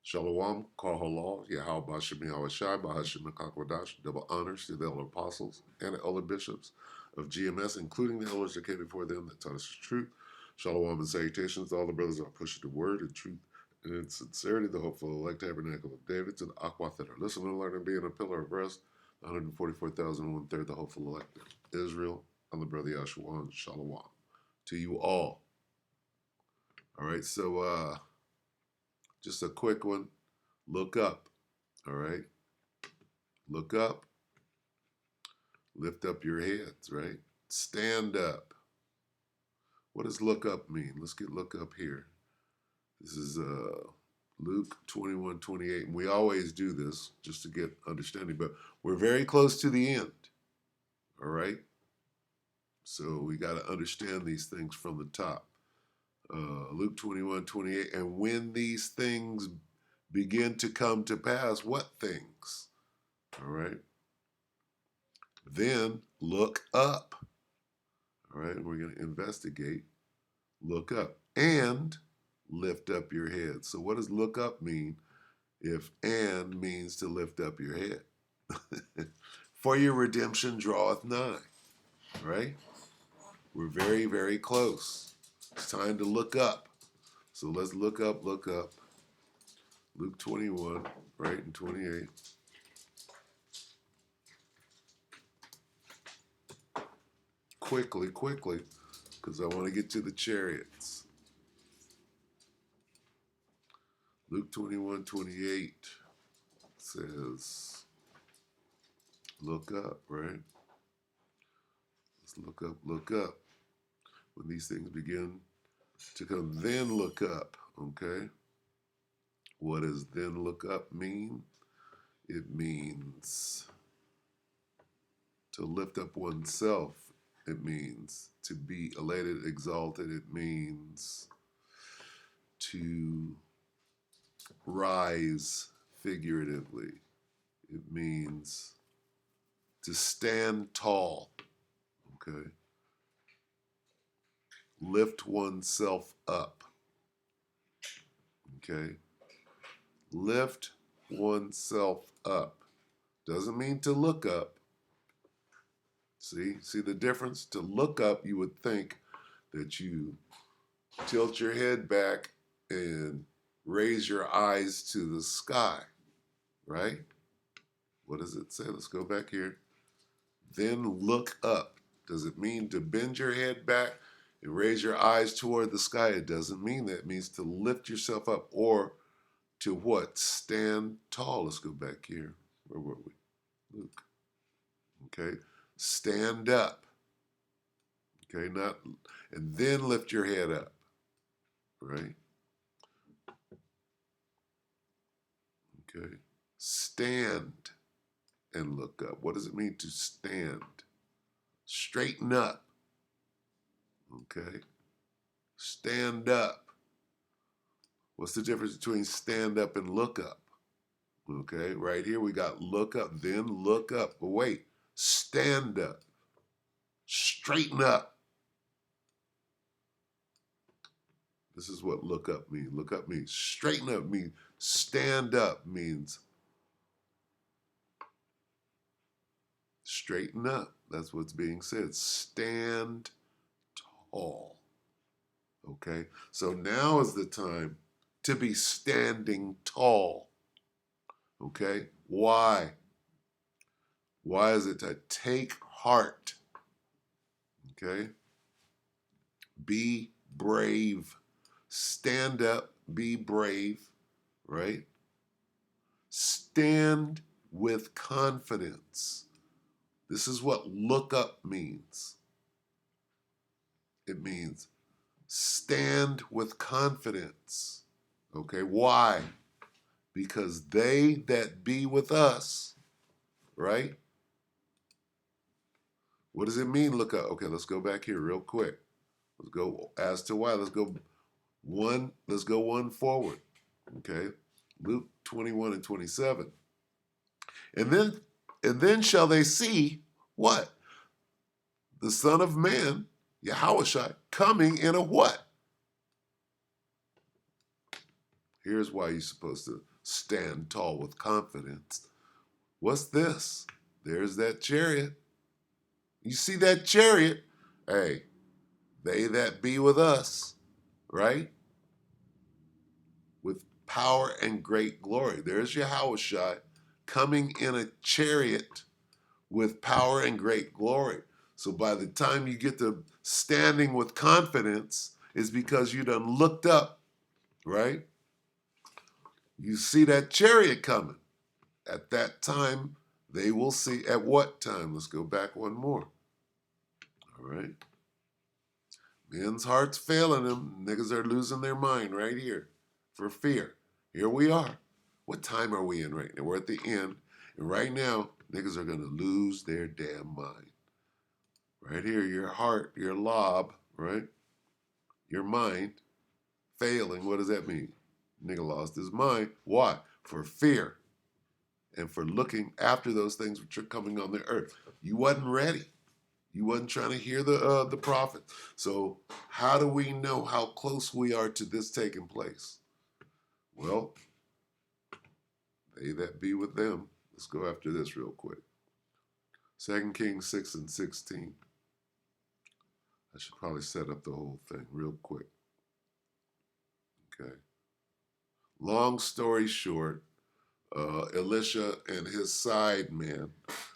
Shalom, Kol Halal, Yahal Bashem Yahweh Shai, Bahashim Kakwadash, double honors to the elder apostles and the elder bishops of GMS, including the elders that came before them that taught us the truth. Shalom and salutations to all the brothers that are pushing the word and truth and in sincerity, the hopeful elect tabernacle of David, to the Aquath that are listening, learning, being a pillar of rest, 144,000, one-third, the hopeful elect of Israel. I'm the brother Yahshua, Shalom to you all. All right, so just a quick one. Look up. All right. Look up. Lift up your heads, right? Stand up. What does look up mean? Let's get look up here. This is Luke 21:28. And we always do this just to get understanding, but we're very close to the end. All right. So we got to understand these things from the top. Luke 21:28. And when these things begin to come to pass, what things? All right. Then look up. All right. We're going to investigate. Look up and lift up your head. So what does look up mean if and means to lift up your head? For your redemption draweth nigh. Right? We're very, very close. It's time to look up. So let's look up, look up. Luke 21, right, and 28. Quickly, quickly, because I want to get to the chariots. Luke 21:28 says, look up, right? Let's look up, look up. When these things begin to come, then look up, okay? What does then look up mean? It means to lift up oneself. It means to be elated, exalted. It means to rise figuratively. It means to stand tall, okay? Lift oneself up, okay? Lift oneself up. Doesn't mean to look up. See the difference? To look up, you would think that you tilt your head back and raise your eyes to the sky, right? What does it say? Let's go back here. Then look up. Does it mean to bend your head back and raise your eyes toward the sky? It doesn't mean that. It means to lift yourself up or to what? Stand tall. Let's go back here. Where were we? Luke. Okay. Stand up. Okay, and then lift your head up. Right? Okay. Stand and look up. What does it mean to stand? Straighten up. Okay. Stand up. What's the difference between stand up and look up? Okay, right here we got look up, then look up. But wait, stand up. Straighten up. This is what look up means. Look up means straighten up means stand up means straighten up. That's what's being said. Stand tall. Okay, so now is the time to be standing tall. Okay, why? Why is it to take heart? Okay, be brave. Stand up, be brave, right? Stand with confidence. This is what look up means. It means stand with confidence. Okay, why? Because they that be with us, right? What does it mean, look up? Okay, let's go back here real quick. Let's go as to why. Let's go one forward. Okay, Luke 21:27. And then shall they see what? The Son of Man, Yahushua, coming in a what? Here's why you're supposed to stand tall with confidence. What's this? There's that chariot. You see that chariot? Hey, they that be with us, right? With power and great glory. There's Yahushua coming in a chariot with power and great glory. So by the time you get to standing with confidence, is because you done looked up, right? You see that chariot coming. At that time, they will see. At what time? Let's go back one more. All right. Men's hearts failing them. Niggas are losing their mind right here for fear. Here we are. What time are we in right now? We're at the end. And right now, niggas are going to lose their damn mind. Right here, your heart, your lob, right? Your mind failing. What does that mean? Nigga lost his mind. Why? For fear and for looking after those things which are coming on the earth. You wasn't ready. You wasn't trying to hear the prophet. So how do we know how close we are to this taking place? Well, they that be with them. Let's go after this real quick. 2 Kings 6:16. I should probably set up the whole thing real quick. Okay. Long story short, Elisha and his side men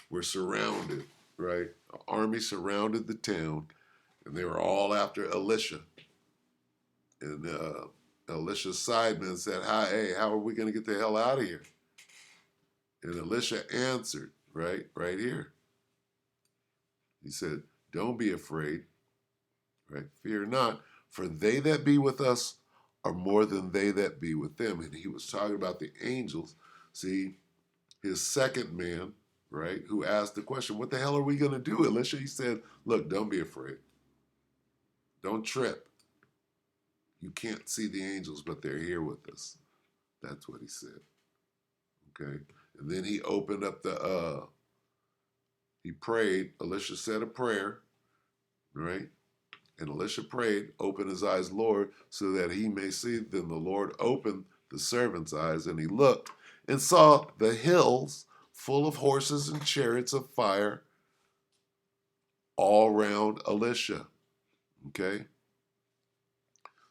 were surrounded, right? An army surrounded the town, and they were all after Elisha. And Elisha's side men said, hey, how are we going to get the hell out of here? And Elisha answered, right here. He said, don't be afraid, right? Fear not, for they that be with us are more than they that be with them. And he was talking about the angels. See, his second man, right, who asked the question, what the hell are we going to do, Elisha? He said, look, don't be afraid. Don't trip. You can't see the angels, but they're here with us. That's what he said. Okay. And then he opened up he prayed. Elisha said a prayer, right? And Elisha prayed, open his eyes, Lord, so that he may see. Then the Lord opened the servant's eyes, and he looked and saw the hills full of horses and chariots of fire all round Elisha. Okay?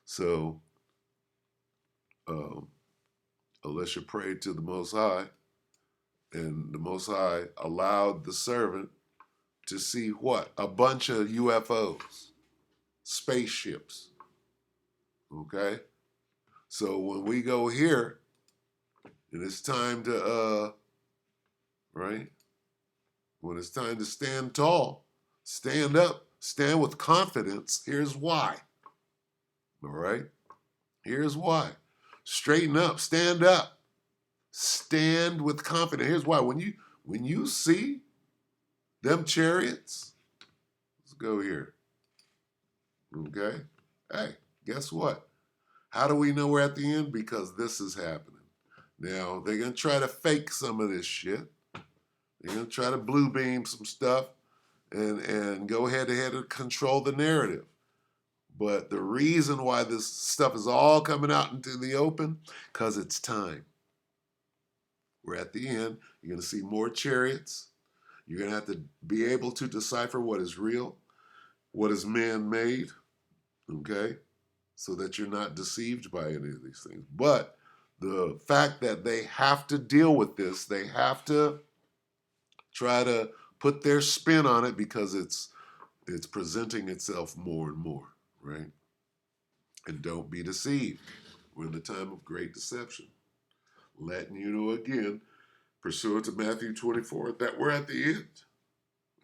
So Elisha prayed to the Most High, and the Most High allowed the servant to see what? A bunch of UFOs, spaceships. Okay? So when we go here, and it's time to, right? When it's time to stand tall, stand up, stand with confidence, here's why. All right? Here's why. Straighten up, stand up. Stand with confidence. Here's why. When you see them chariots, let's go here. Okay? Hey, guess what? How do we know we're at the end? Because this is happening. Now, they're going to try to fake some of this shit. They're going to try to blue beam some stuff and go head to head and control the narrative. But the reason why this stuff is all coming out into the open, because it's time. We're at the end. You're going to see more chariots. You're going to have to be able to decipher what is real, what is man-made, okay, so that you're not deceived by any of these things. But the fact that they have to deal with this, they have to try to put their spin on it because it's presenting itself more and more, right? And don't be deceived. We're in the time of great deception. Letting you know again, pursuant to Matthew 24, that we're at the end.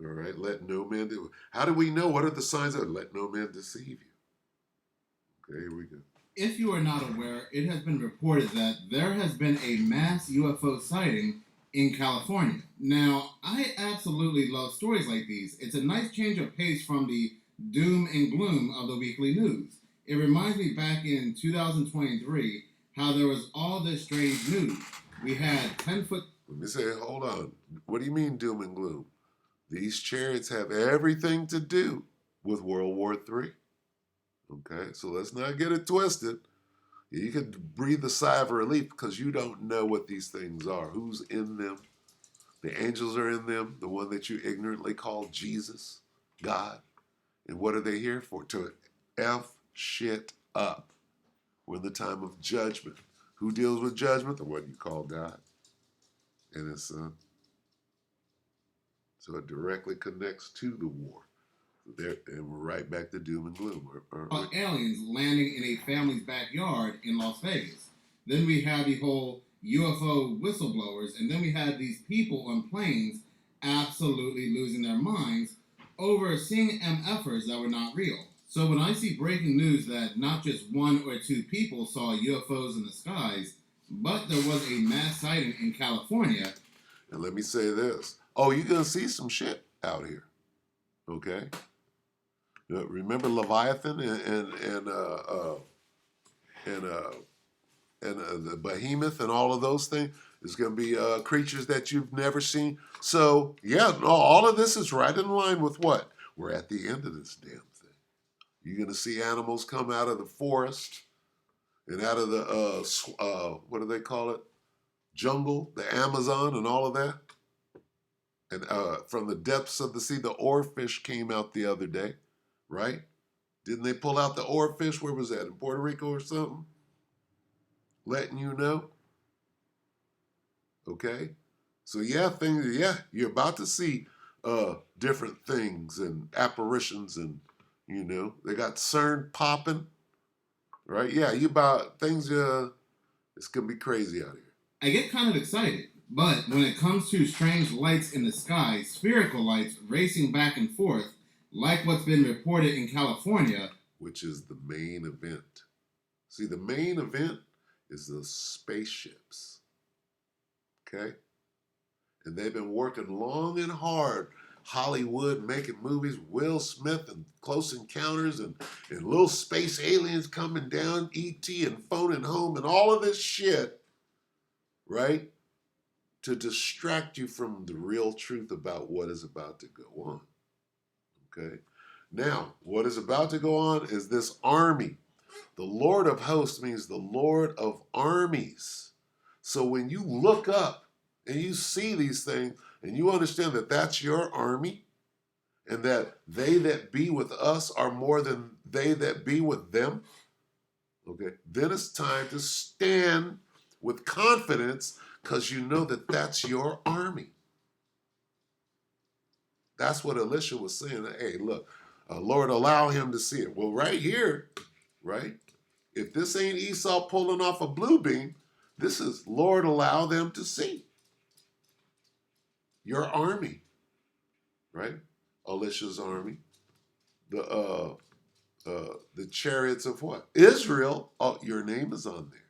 All right, let no man do it. How do we know? What are the signs of it? Let no man deceive you. Okay, here we go. If you are not aware, it has been reported that there has been a mass UFO sighting in California. Now, I absolutely love stories like these. It's a nice change of pace from the doom and gloom of the weekly news. It reminds me back in 2023 how there was all this strange news. We had 10-foot... Let me say, hold on. What do you mean doom and gloom? These chariots have everything to do with World War III. Okay, so let's not get it twisted. You could breathe a sigh of relief because you don't know what these things are, who's in them. The angels are in them, the one that you ignorantly call Jesus, God. And what are they here for? To F shit up. We're in the time of judgment. Who deals with judgment? The one you call God and his son. So it directly connects to the war. There, and we're right back to doom and gloom. Aliens landing in a family's backyard in Las Vegas. Then we have the whole UFO whistleblowers, and then we had these people on planes absolutely losing their minds over seeing MFers that were not real. So when I see breaking news that not just one or two people saw UFOs in the skies, but there was a mass sighting in California. And let me say this. Oh, you're going to see some shit out here. Okay? Remember Leviathan and the Behemoth and all of those things? There's going to be creatures that you've never seen. So, yeah, no, all of this is right in line with what? We're at the end of this damn thing. You're going to see animals come out of the forest and out of the, what do they call it? Jungle, the Amazon and all of that. And from the depths of the sea, the oarfish came out the other day, right? Didn't they pull out the oarfish? Where was that? In Puerto Rico or something? Letting you know. Okay? So yeah, you're about to see different things and apparitions and, they got CERN popping, right? Yeah, things, it's going to be crazy out here. I get kind of excited, but when it comes to strange lights in the sky, spherical lights racing back and forth, like what's been reported in California, which is the main event. See, the main event is the spaceships, okay? And they've been working long and hard, Hollywood making movies, Will Smith and Close Encounters and little space aliens coming down, E.T. and phoning home and all of this shit, right? To distract you from the real truth about what is about to go on, okay? Now, what is about to go on is this army. The Lord of hosts means the Lord of armies. So when you look up and you see these things and you understand that that's your army and that they that be with us are more than they that be with them, okay, then it's time to stand with confidence because you know that that's your army. That's what Elisha was saying. Hey, look, Lord, allow him to see it. Well, right here, right? If this ain't Esau pulling off a blue beam, this is Lord, allow them to see. Your army, right? Elisha's army. The chariots of what? Israel. Oh, your name is on there.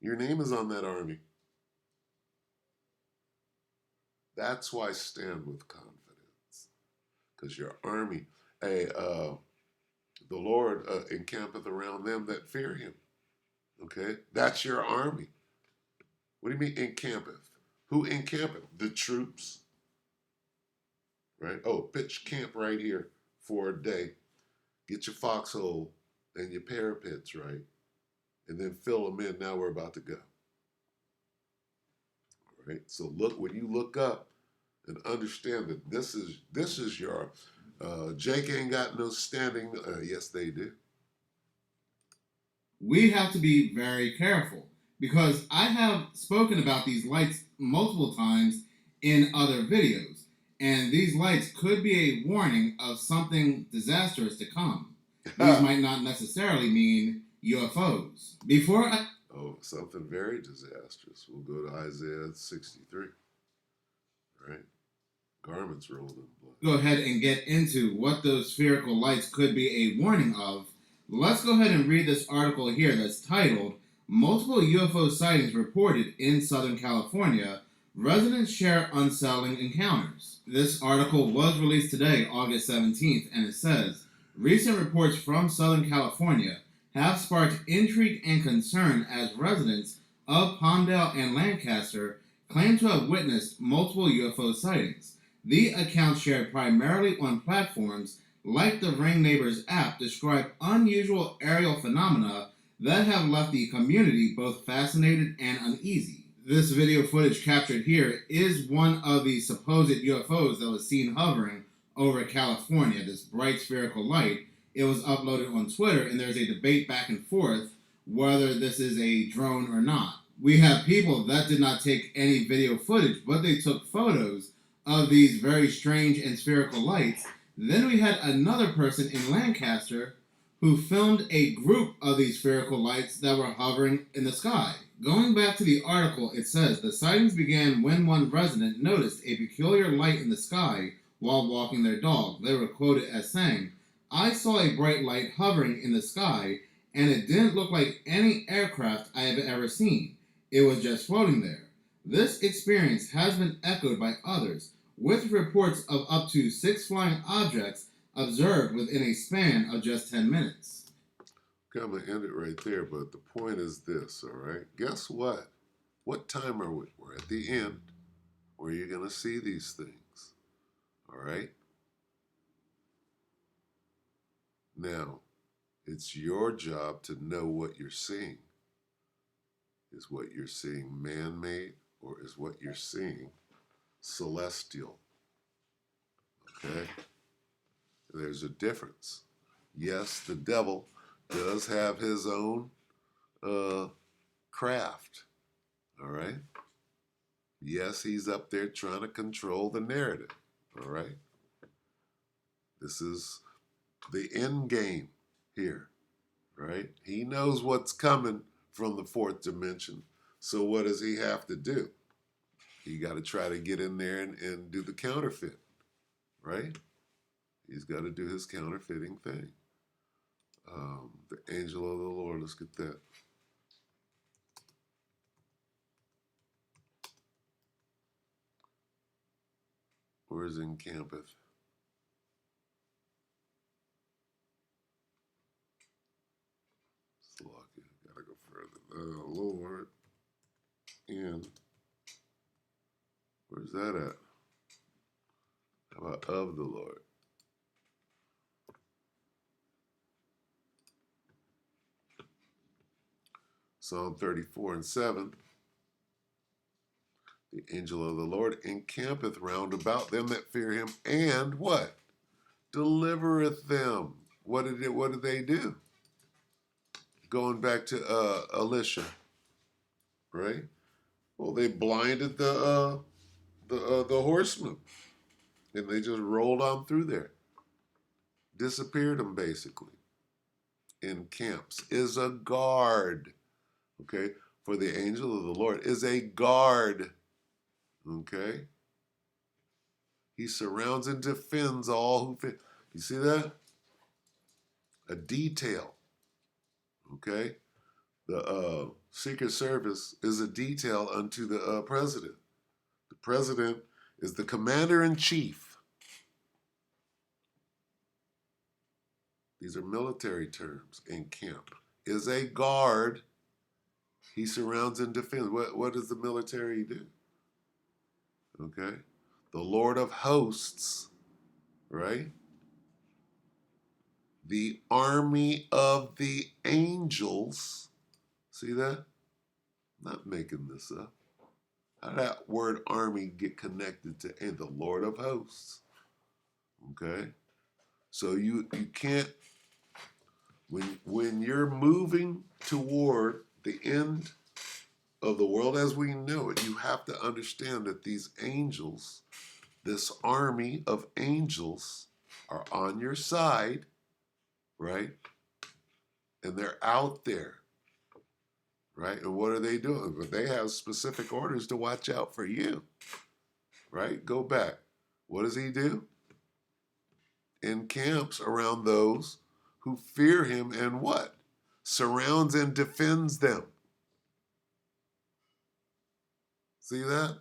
Your name is on that army. That's why stand with confidence. Because your army, the Lord encampeth around them that fear him. Okay? That's your army. What do you mean encampeth? Who encampeth? The troops. Right? Oh, pitch camp right here for a day. Get your foxhole and your parapets, right? And then fill them in. Now we're about to go. All right? So when you look up and understand that this is your Jake ain't got no standing. Yes, they do. We have to be very careful because I have spoken about these lights multiple times in other videos, and these lights could be a warning of something disastrous to come. These might not necessarily mean UFOs. Something very disastrous. We'll go to Isaiah 63. All right? Garments rolled in blood. Go ahead and get into what those spherical lights could be a warning of. Let's go ahead and read this article here that's titled, Multiple UFO Sightings Reported in Southern California. Residents Share Unsettling Encounters. This article was released today, August 17th, and it says, recent reports from Southern California have sparked intrigue and concern as residents of Palmdale and Lancaster claim to have witnessed multiple UFO sightings. The accounts shared primarily on platforms like the Ring Neighbors app describe unusual aerial phenomena that have left the community both fascinated and uneasy. This video footage captured here is one of the supposed UFOs that was seen hovering over California, this bright spherical light. It was uploaded on Twitter, and there's a debate back and forth whether this is a drone or not. We have people that did not take any video footage, but they took photos of these very strange and spherical lights. Then we had another person in Lancaster who filmed a group of these spherical lights that were hovering in the sky. Going back to the article, it says the sightings began when one resident noticed a peculiar light in the sky while walking their dog. They were quoted as saying, "I saw a bright light hovering in the sky, and it didn't look like any aircraft I have ever seen. It was just floating there." This experience has been echoed by others, with reports of up to 6 flying objects observed within a span of just 10 minutes. Okay, I'm going to end it right there, but the point is this, all right? Guess what? What time are we? We're at the end where you're going to see these things, all right? Now, it's your job to know what you're seeing. Is what you're seeing man-made, or is what you're seeing celestial? Okay? There's a difference. Yes, the devil does have his own craft. All right? Yes, he's up there trying to control the narrative. All right? This is the end game here. Right? He knows what's coming from the fourth dimension. So what does he have to do? He got to try to get in there and do the counterfeit. Right? He's got to do his counterfeiting thing. The angel of the Lord, let's get that. Where's encampeth? Gotta go further. The Lord in. Where's that at? How about of the Lord? Psalm 34:7. The angel of the Lord encampeth round about them that fear him, and what? Delivereth them. What did they do? Going back to Elisha, right? Well, they blinded the horsemen, and they just rolled on through there, disappeared them basically. In camps is a guard, okay? For the angel of the Lord is a guard, okay? He surrounds and defends all who fit. You see that? A detail, okay? The Secret Service is a detail unto the president. The president is the commander-in-chief. These are military terms. In camp is a guard. He surrounds and defends. What does the military do? Okay? The Lord of hosts, right? The army of the angels. See that? I'm not making this up. How did that word army get connected to the Lord of hosts? Okay? So you can't, when you're moving toward the end of the world as we know it, you have to understand that these angels, this army of angels, are on your side, right? And they're out there, right? And what are they doing? But they have specific orders to watch out for you, right? Go back. What does he do? Encamps around those who fear him, and what? Surrounds and defends them. See that?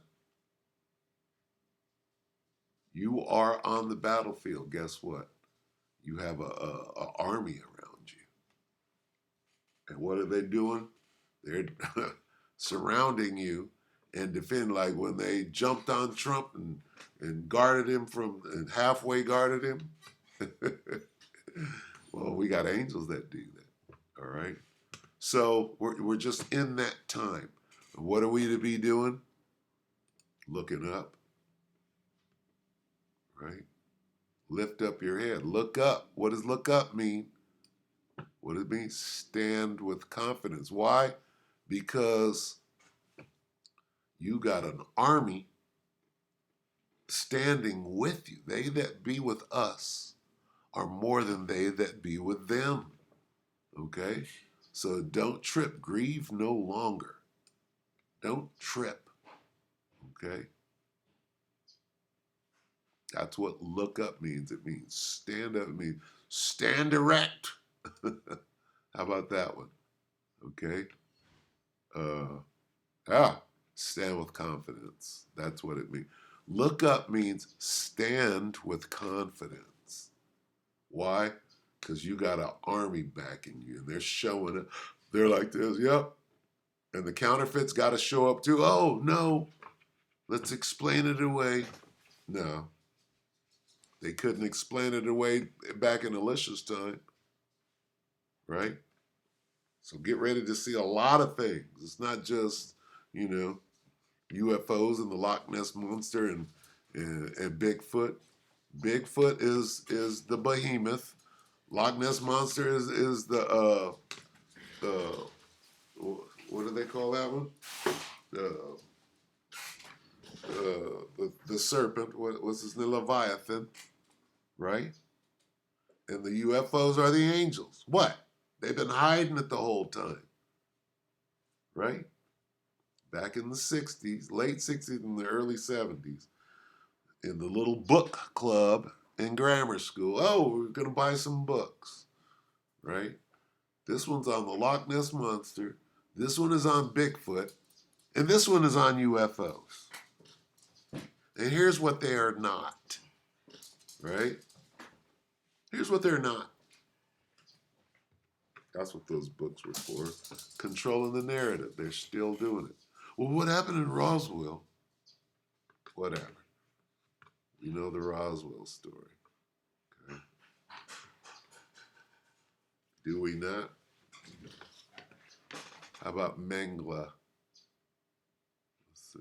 You are on the battlefield. Guess what? You have a army around you. And what are they doing? They're surrounding you and defend. Like when they jumped on Trump and guarded him and halfway guarded him. Well, we got angels that do that. All right. So we're just in that time. What are we to be doing? Looking up, right? Lift up your head. Look up. What does look up mean? What does it mean? Stand with confidence. Why? Because you got an army standing with you. They that be with us are more than they that be with them. Okay? So don't trip. Grieve no longer. Don't trip. Okay? That's what look up means. It means stand up. It means stand erect. How about that one? Okay? Stand with confidence. That's what it means. Look up means stand with confidence. Why? Because you got an army backing you, and they're showing it. They're like this, yep. And the counterfeits got to show up too. Oh, no. Let's explain it away. No. They couldn't explain it away back in Alicia's time. Right? So get ready to see a lot of things. It's not just, UFOs and the Loch Ness Monster and Bigfoot. Bigfoot is the behemoth. Loch Ness Monster is the what do they call that one? The serpent. What's his name? Leviathan, right? And the UFOs are the angels. What? They've been hiding it the whole time, right? Back in the 60s, late 60s and the early 70s, in the little book club in grammar school. Oh, we're going to buy some books, right? This one's on the Loch Ness Monster. This one is on Bigfoot. And this one is on UFOs. And here's what they are not, right? Here's what they're not. That's what those books were for. Controlling the narrative. They're still doing it. Well, what happened in Roswell? Whatever. You know the Roswell story. Okay. Do we not? How about Mengele? Let's see.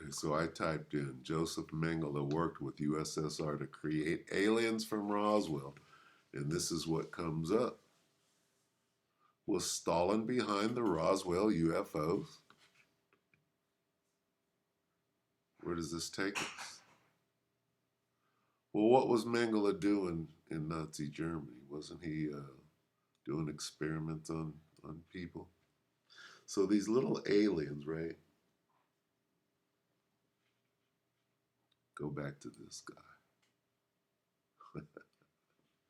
Okay, so I typed in Joseph Mengele worked with USSR to create aliens from Roswell, and this is what comes up. Was Stalin behind the Roswell UFOs? Where does this take us? Well, what was Mengele doing in Nazi Germany? Wasn't he doing experiments on people? So these little aliens, right? Go back to this guy.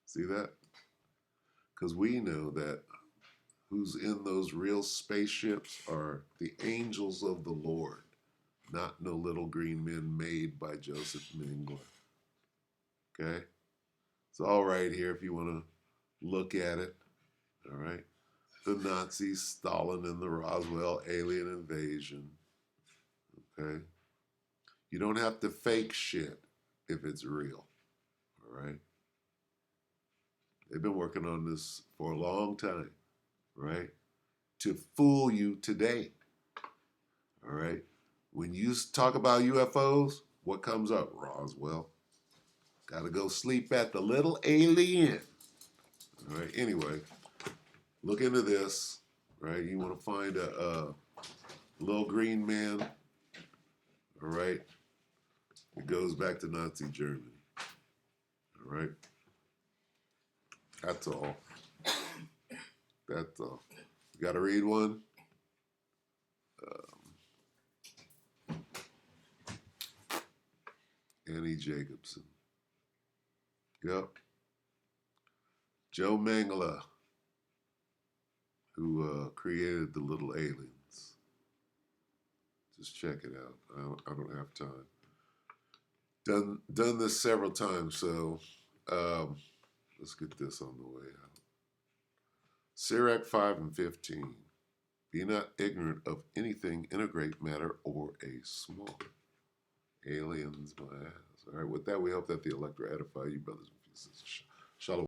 See that? Because we know that who's in those real spaceships are the angels of the Lord, not no little green men made by Joseph Mengele. Okay? It's all right here if you want to look at it. All right? The Nazis, Stalin, and the Roswell alien invasion. Okay? You don't have to fake shit if it's real. All right? They've been working on this for a long time, right? To fool you today. All right? When you talk about UFOs, what comes up? Roswell. Got to go sleep at the little alien. All right? Anyway, look into this, right? You want to find a little green man, all right? It goes back to Nazi Germany. right? That's all. That's all. You got to read one? Annie Jacobson. Yep. Joe Mangala, who created the Little Aliens. Just check it out. I don't have time. Done this several times, so let's get this on the way out. Sirach 5 and 15. Be not ignorant of anything in a great matter or a small. Aliens, my ass. All right, with that, we hope that the elector edify you, brothers and sisters. Shalom.